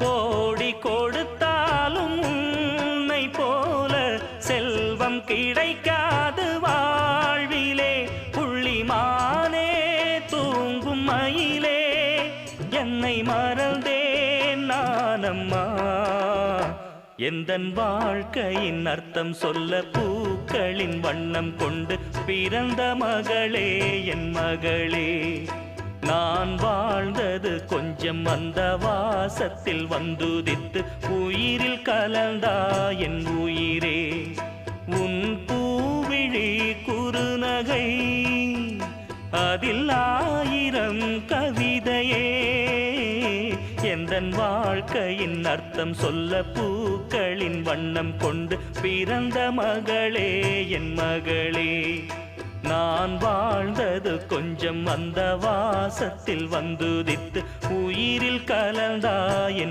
கோடி கொடுத்தாலும் உன்னை போல செல்வம் கிடைக்காது வாழ்விலே. புள்ளிமானே தூங்கும் மயிலே என்னை மறந்தேன் நானம்மா. எந்தன் வாழ்க்கையின் அர்த்தம் சொல்ல பூக்களின் வண்ணம் கொண்டு பிறந்த மகளே என் மகளே. நான் வாழ்ந்தது கொஞ்சம் அந்த வாசத்தில் வந்துதித்து உயிரில் கலந்தா என் உயிரே. உன் பூவிழி குறுநகை அதில் 1000 கவிதையே. எந்தன் வாழ்க்கையின் அர்த்தம் சொல்ல பூக்களின் வண்ணம் கொண்டு பிறந்த மகளே என் மகளே. நான் வாழ்ந்தது கொஞ்சம் அந்த வாசத்தில் வந்துதித்து உயிரில் கலந்தா என்